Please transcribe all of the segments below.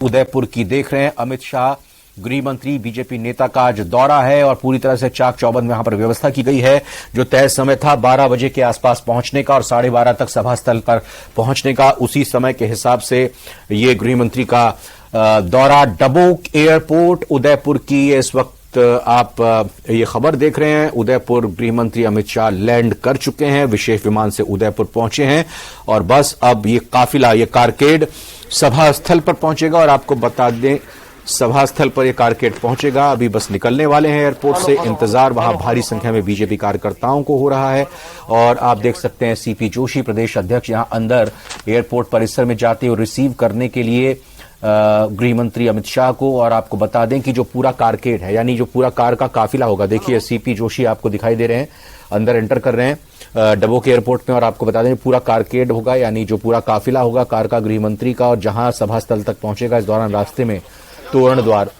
उदयपुर की देख रहे हैं। अमित शाह गृह मंत्री बीजेपी नेता का आज दौरा है और पूरी तरह से चाक चौबंद में यहां पर व्यवस्था की गई है। जो तय समय था 12 बजे के आसपास पहुंचने का और 12:30 तक सभा स्थल पर पहुंचने का, उसी समय के हिसाब से ये गृह मंत्री का दौरा। डबोक एयरपोर्ट उदयपुर की इस वक्त आप ये खबर देख रहे हैं। उदयपुर गृह मंत्री अमित शाह लैंड कर चुके हैं, विशेष विमान से उदयपुर पहुंचे हैं और बस अब ये काफिला, ये कारकेड सभा स्थल पर पहुंचेगा। और आपको बता दें, सभा स्थल पर यह कारकेड पहुंचेगा, अभी बस निकलने वाले हैं एयरपोर्ट से। इंतजार वहां भारी संख्या में बीजेपी कार्यकर्ताओं को हो रहा है और आप देख सकते हैं सीपी जोशी प्रदेश अध्यक्ष यहां अंदर एयरपोर्ट परिसर में जाते और रिसीव करने के लिए गृह मंत्री अमित शाह को। और आपको बता दें कि जो पूरा कारकेड है, यानी जो पूरा कार का काफिला होगा, देखिए सीपी जोशी आपको दिखाई दे रहे हैं, अंदर एंटर कर रहे हैं डबोक एयरपोर्ट में। और आपको बता दें पूरा कारकेड होगा, यानी जो पूरा काफिला होगा कार का गृह मंत्री का, और जहां सभा स्थल तक पहुंचेगा इस दौरान रास्ते में तोरण द्वार,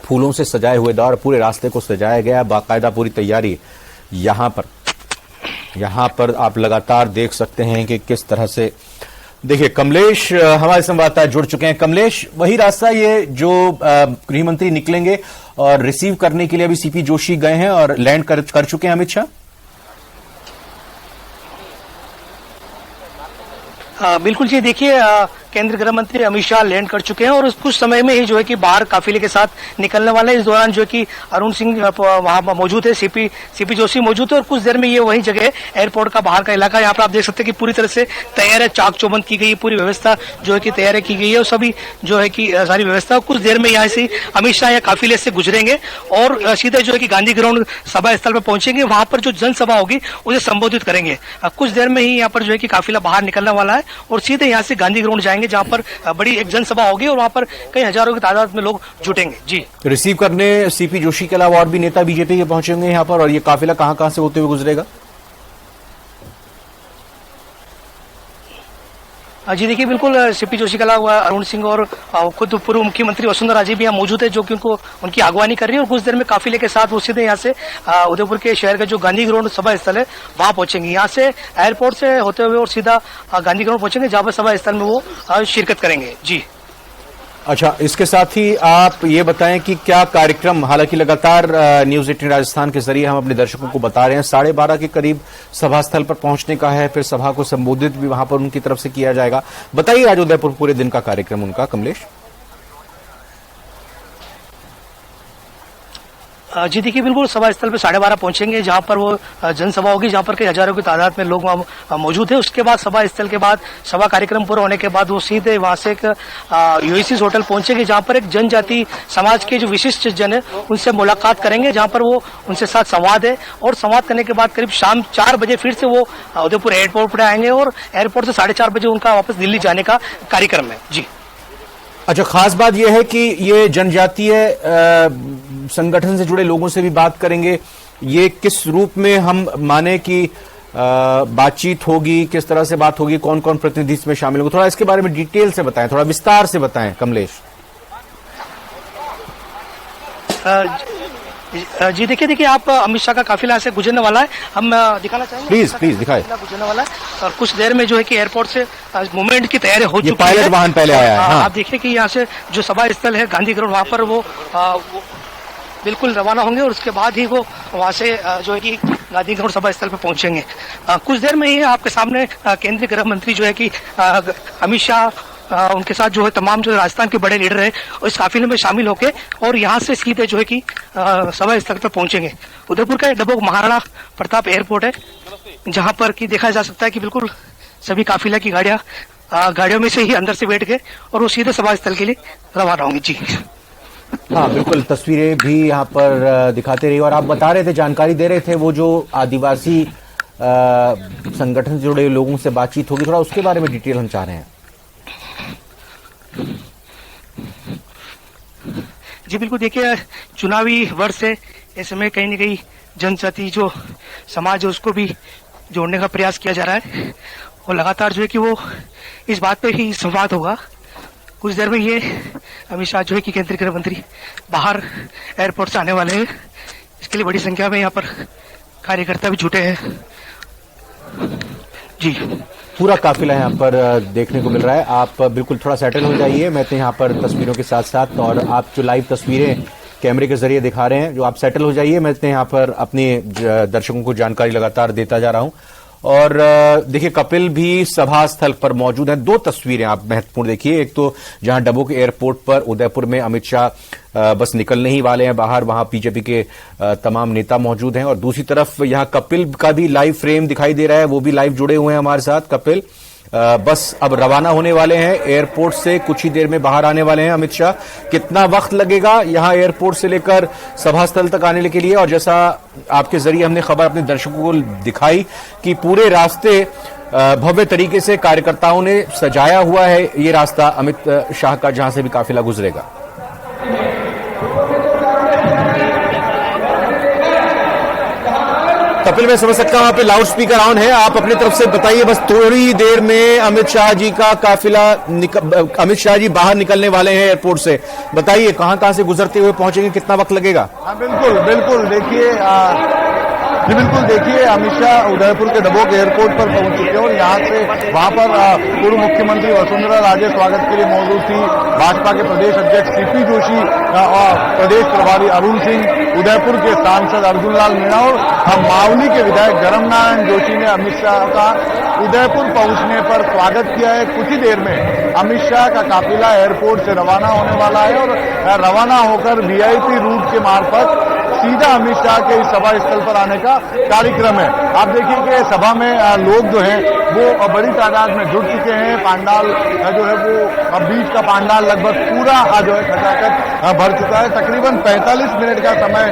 फूलों से सजाए हुए द्वार, पूरे रास्ते को सजाया गया, बाकायदा पूरी तैयारी यहां पर आप लगातार देख सकते हैं कि किस तरह से। देखिए कमलेश हमारे संवाददाता जुड़ चुके हैं। कमलेश, वही रास्ता ये जो गृह मंत्री निकलेंगे और रिसीव करने के लिए अभी सीपी जोशी गए हैं और लैंड कर चुके हैं अमित शाह? बिल्कुल जी, देखिए केंद्रीय गृह मंत्री अमित शाह लैंड कर चुके हैं और कुछ समय में ही जो है कि बाहर काफिले के साथ निकलने वाले हैं। इस दौरान जो है कि अरुण सिंह वहां मौजूद है, सीपी जोशी मौजूद है और कुछ देर में ये वही जगह एयरपोर्ट का बाहर का इलाका, यहाँ पर आप देख सकते हैं कि पूरी तरह से तैयार है, चाक चौबंद की गई, पूरी व्यवस्था जो है कि तैयार की गई है और सभी जो है कि सारी व्यवस्था। कुछ देर में यहाँ से अमित शाह यहाँ काफिले से गुजरेंगे और सीधे जो है कि गांधी ग्राउंड सभा स्थल पर पहुंचेंगे। वहां पर जो जनसभा होगी उसे संबोधित करेंगे। कुछ देर में ही यहाँ पर जो है कि काफिला बाहर निकलने वाला है और सीधे यहाँ से गांधी ग्राउंड जाएंगे, जहां पर बड़ी एक जनसभा होगी और वहां पर कई हजारों की तादाद में लोग जुटेंगे। जी, रिसीव करने सीपी जोशी के अलावा और भी नेता बीजेपी के पहुंचेंगे यहां पर, और ये काफिला कहां से होते हुए गुजरेगा? जी देखिए, बिल्कुल सीपी जोशी के अलावा अरुण सिंह और खुद पूर्व मुख्यमंत्री वसुंधरा राजे भी यहाँ मौजूद है, जो कि उनकी अगवानी कर रही है और कुछ देर में काफिले के साथ वो सीधे यहाँ से उदयपुर के शहर का जो गांधी ग्राउंड सभा स्थल है वहां पहुंचेंगे। यहाँ से एयरपोर्ट से होते हुए और सीधा गांधी ग्राउंड पहुंचेंगे, जहां पर सभा स्थल में वो शिरकत करेंगे। जी, अच्छा, इसके साथ ही आप ये बताएं कि क्या कार्यक्रम, हालांकि लगातार न्यूज 18 राजस्थान के जरिए हम अपने दर्शकों को बता रहे हैं 12:30 के करीब सभा स्थल पर पहुंचने का है, फिर सभा को संबोधित भी वहां पर उनकी तरफ से किया जाएगा। बताइए आज उदयपुर पूरे दिन का कार्यक्रम उनका, कमलेश। जी देखिए, बिल्कुल सभा स्थल पे 12:30 पहुंचेंगे, जहां पर वो जनसभा होगी, जहां पर कई हजारों की तादाद में लोग वहां मौजूद है। उसके बाद सभा स्थल के बाद सभा कार्यक्रम पूरा होने के बाद वो सीधे वहां से एक यूएससी होटल पहुंचेंगे, जहां पर एक जनजाति समाज के जो विशिष्ट जन है उनसे मुलाकात करेंगे, जहां पर वो उनसे साथ संवाद है। और संवाद करने के बाद करीब शाम 4 बजे फिर से वो उदयपुर एयरपोर्ट पर आएंगे और एयरपोर्ट से 4:30 बजे उनका वापस दिल्ली जाने का कार्यक्रम है। जी, अच्छा, खास बात यह है कि ये जनजातीय संगठन से जुड़े लोगों से भी बात करेंगे। ये किस रूप में हम माने कि बातचीत होगी, किस तरह से बात होगी, कौन कौन प्रतिनिधि इसमें शामिल होंगे, थोड़ा इसके बारे में डिटेल से बताएं, थोड़ा विस्तार से बताएं कमलेश। जी देखिए, आप अमित शाह का काफिला से गुजरने वाला है, हम दिखाना चाहेंगे। प्लीज दिखाएं। गुजरने वाला है और कुछ देर में जो है कि एयरपोर्ट से मूवमेंट की तैयारी हो चुकी है। पायलट वाहन पहले आया है। हाँ। आप देखिए कि यहाँ से जो सभा स्थल है गांधी ग्राउंड, वहां पर वो बिल्कुल रवाना होंगे और उसके बाद ही वो वहां से जो है कि गांधी ग्राउंड सभा स्थल पर पहुंचेंगे। कुछ देर में ही आपके सामने केंद्रीय गृह मंत्री जो है कि अमित शाह, उनके साथ जो है तमाम जो राजस्थान के बड़े लीडर हैं इस काफिले में शामिल होके और यहाँ से सीधे जो है कि सभा स्थल पर पहुंचेंगे। उदयपुर का डबोक महाराणा प्रताप एयरपोर्ट है, जहां पर कि देखा जा सकता है कि बिल्कुल सभी काफिला की गाड़ियों में से ही अंदर से बैठ गए और वो सीधे सभा स्थल के लिए रवाना होंगे। जी हाँ, बिल्कुल तस्वीरें भी यहाँ पर दिखाते रही और आप बता रहे थे, जानकारी दे रहे थे, वो जो आदिवासी संगठन से जुड़े लोगों से बातचीत होगी, थोड़ा उसके बारे में डिटेल हम चाह रहे हैं। जी बिल्कुल, देखिए चुनावी वर्ष है, ऐसे में कहीं न कहीं जनजाति जो समाज है उसको भी जोड़ने का प्रयास किया जा रहा है और लगातार जो है कि वो इस बात पे ही संवाद होगा। कुछ देर में ये अमित शाह जो है कि केंद्रीय गृह मंत्री बाहर एयरपोर्ट से आने वाले हैं, इसके लिए बड़ी संख्या में यहाँ पर कार्यकर्ता भी जुटे हैं। जी। पूरा काफिला यहाँ पर देखने को मिल रहा है। आप बिल्कुल थोड़ा सेटल हो जाइए, मैं तो यहाँ पर तस्वीरों के साथ साथ, और आप जो लाइव तस्वीरें कैमरे के जरिए दिखा रहे हैं, जो आप सेटल हो जाइए, मैं तो यहाँ पर अपने दर्शकों को जानकारी लगातार देता जा रहा हूँ। और देखिए, कपिल भी सभा स्थल पर मौजूद हैं। दो तस्वीरें आप महत्वपूर्ण देखिए, एक तो जहां डबोक एयरपोर्ट पर उदयपुर में अमित शाह बस निकलने ही वाले हैं बाहर, वहां बीजेपी के तमाम नेता मौजूद हैं, और दूसरी तरफ यहां कपिल का भी लाइव फ्रेम दिखाई दे रहा है, वो भी लाइव जुड़े हुए हैं हमारे साथ। कपिल बस अब रवाना होने वाले हैं एयरपोर्ट से, कुछ ही देर में बाहर आने वाले हैं अमित शाह। कितना वक्त लगेगा यहां एयरपोर्ट से लेकर सभा स्थल तक आने के लिए? और जैसा आपके जरिए हमने खबर अपने दर्शकों को दिखाई कि पूरे रास्ते भव्य तरीके से कार्यकर्ताओं ने सजाया हुआ है ये रास्ता अमित शाह का, जहां से भी काफिला गुजरेगा। कपिल, मैं समझ सकता हूं वहां पे लाउड स्पीकर ऑन है, आप अपनी तरफ से बताइए। बस थोड़ी देर में अमित शाह जी का काफिला अमित शाह जी बाहर निकलने वाले हैं एयरपोर्ट से, बताइए कहां से गुजरते हुए पहुंचेंगे, कितना वक्त लगेगा? हाँ, बिल्कुल देखिए अमित शाह उदयपुर के डबोक एयरपोर्ट पर पहुंच चुके हैं और यहाँ से वहां पर पूर्व मुख्यमंत्री वसुंधरा राजे स्वागत के लिए मौजूद थी। भाजपा के प्रदेश अध्यक्ष सीपी जोशी और प्रदेश प्रभारी अरुण सिंह, उदयपुर के सांसद अर्जुन लाल मीणा और मावली के विधायक गरम नारायण जोशी ने अमित शाह का उदयपुर पहुंचने पर स्वागत किया है। कुछ ही देर में अमित शाह का काफिला एयरपोर्ट से रवाना होने वाला है और रवाना होकर वीआईपी रूट के मार्फत सीधा अमित शाह के इस सभा स्थल पर आने का कार्यक्रम है। आप देखिए कि सभा में लोग जो हैं वो बड़ी तादाद में जुट चुके हैं। पांडाल जो है वो बीच का पांडाल लगभग पूरा जो है खचाखच भर चुका है। तकरीबन 45 मिनट का समय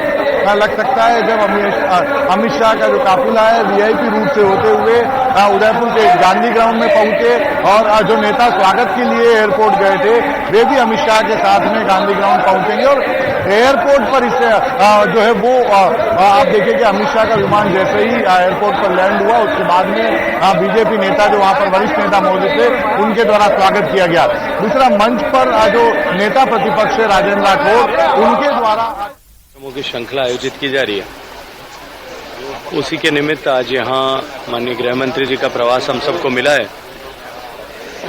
लग सकता है जब अमित शाह का जो काफिला है वीआईपी रूट से होते हुए उदयपुर के गांधी ग्राउंड में पहुंचे, और जो नेता स्वागत के लिए एयरपोर्ट गए थे वे भी अमित शाह के साथ में गांधी ग्राउंड पहुंचेंगे। और एयरपोर्ट पर इससे जो है वो आप देखिए कि अमित शाह का विमान जैसे ही एयरपोर्ट पर लैंड हुआ उसके बाद में बीजेपी नेता जो वहां पर वरिष्ठ नेता मौजूद थे उनके द्वारा स्वागत किया गया। दूसरा, मंच पर जो नेता प्रतिपक्ष है राजेंद्र राठौर, उनके द्वारा की श्रृंखला आयोजित की जा रही है। उसी के निमित्त आज यहाँ माननीय गृह मंत्री जी का प्रवास हम सबको मिला है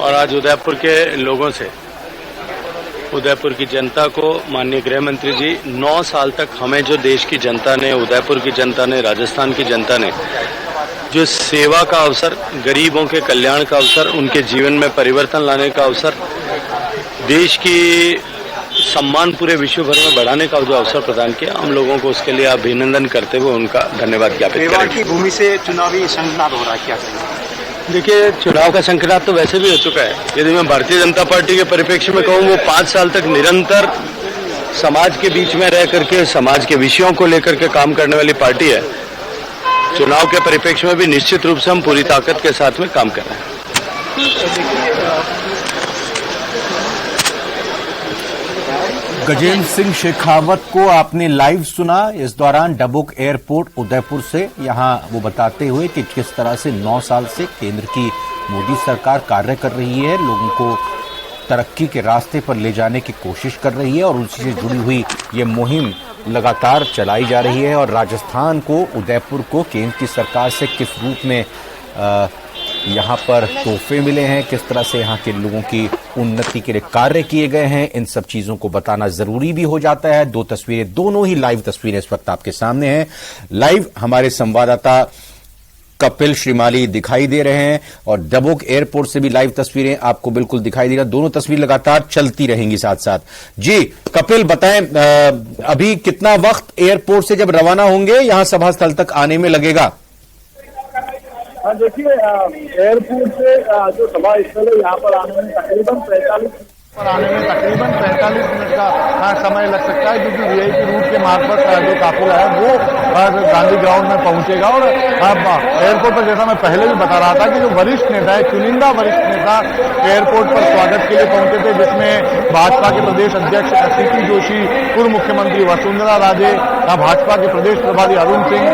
और आज उदयपुर के लोगों से, उदयपुर की जनता को माननीय गृह मंत्री जी 9 साल तक हमें जो देश की जनता ने, उदयपुर की जनता ने, राजस्थान की जनता ने जो सेवा का अवसर, गरीबों के कल्याण का अवसर, उनके जीवन में परिवर्तन लाने का अवसर, देश की सम्मान पूरे विश्व भर में बढ़ाने का जो अवसर प्रदान किया, हम लोगों को उसके लिए अभिनंदन करते हुए उनका धन्यवाद ज्ञापित करें। सेवा की भूमि से चुनावी शंखनाद हो रहा है, क्या कहेंगे? देखिए, चुनाव का शंखनाद तो वैसे भी हो चुका है। यदि मैं भारतीय जनता पार्टी के परिप्रेक्ष्य में कहूँ, वो 5 साल तक निरंतर समाज के बीच में रह करके समाज के विषयों को लेकर के काम करने वाली पार्टी है। चुनाव के परिप्रेक्ष्य में भी निश्चित रूप से हम पूरी ताकत के साथ में काम कर रहे हैं। गजेंद्र सिंह शेखावत को आपने लाइव सुना इस दौरान डबोक एयरपोर्ट उदयपुर से, यहां वो बताते हुए कि किस तरह से 9 साल से केंद्र की मोदी सरकार कार्य कर रही है, लोगों को तरक्की के रास्ते पर ले जाने की कोशिश कर रही है और उसी से जुड़ी हुई ये मुहिम लगातार चलाई जा रही है। और राजस्थान को, उदयपुर को केंद्र की सरकार से किस रूप में यहाँ पर तोहफे मिले हैं, किस तरह से यहाँ के लोगों की उन्नति के लिए कार्य किए गए हैं, इन सब चीजों को बताना जरूरी भी हो जाता है। 2 तस्वीरें, दोनों ही लाइव तस्वीरें इस वक्त आपके सामने हैं। लाइव हमारे संवाददाता कपिल श्रीमाली दिखाई दे रहे हैं और डबोक एयरपोर्ट से भी लाइव तस्वीरें आपको बिल्कुल दिखाई देगा। दोनों तस्वीर लगातार चलती रहेंगी साथ साथ। जी कपिल, बताएं अभी कितना वक्त एयरपोर्ट से जब रवाना होंगे यहां सभा स्थल तक आने में लगेगा? देखिए, एयरपोर्ट से जो सभा स्थल है यहाँ पर आने में तकरीबन 45 मिनट का समय लग सकता है, क्योंकि वीआईपी रूट के मार्फत जो काफिला है वो गांधी ग्राउंड में पहुंचेगा। और एयरपोर्ट पर जैसा मैं पहले भी बता रहा था कि जो वरिष्ठ नेता है, चुनिंदा वरिष्ठ नेता एयरपोर्ट पर स्वागत के लिए पहुंचे थे, जिसमें भाजपा के प्रदेश अध्यक्ष सीपी जोशी, पूर्व मुख्यमंत्री वसुंधरा राजे, भाजपा के प्रदेश प्रभारी अरुण सिंह,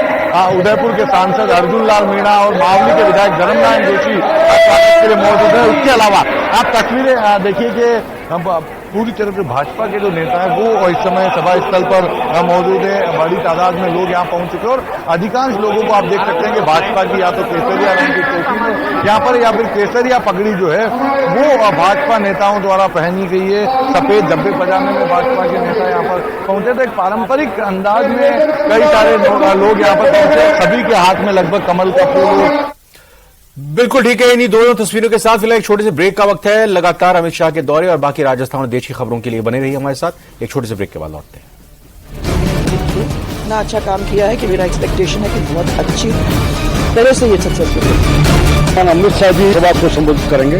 उदयपुर के सांसद अर्जुन लाल मीणा और मावली के विधायक गरम नारायण जोशी स्वागत के लिए मौजूद है। उसके अलावा आप तस्वीरें देखिए कि पूरी तरह से भाजपा के जो नेता है वो इस समय सभा स्थल पर मौजूद है। बड़ी तादाद में लोग यहाँ पहुंच चुके हैं और अधिकांश लोगों को आप देख सकते हैं कि भाजपा की या तो केसरिया रंग की टोपी में यहाँ पर या फिर केसरिया पगड़ी जो है वो भाजपा नेताओं द्वारा पहनी गई है। सफेद धब्बे पजामे में भाजपा के नेता यहाँ पर पहुंचे तो एक पारंपरिक अंदाज में कई सारे लोग यहाँ पर पहुंचे। सभी के हाथ में लगभग कमल का फूल। बिल्कुल ठीक है। इन्हीं दोनों तस्वीरों के साथ फिलहाल एक छोटे से ब्रेक का वक्त है। लगातार अमित शाह के दौरे और बाकी राजस्थान और देश की खबरों के लिए बने रहिए हमारे साथ। एक छोटे से ब्रेक के बाद लौटते हैं। इतना अच्छा काम किया है कि मेरा एक्सपेक्टेशन है कि बहुत अच्छी तरह से ये सक्सेसफुल है। अमित शाह जी सभा को संबोधित करेंगे।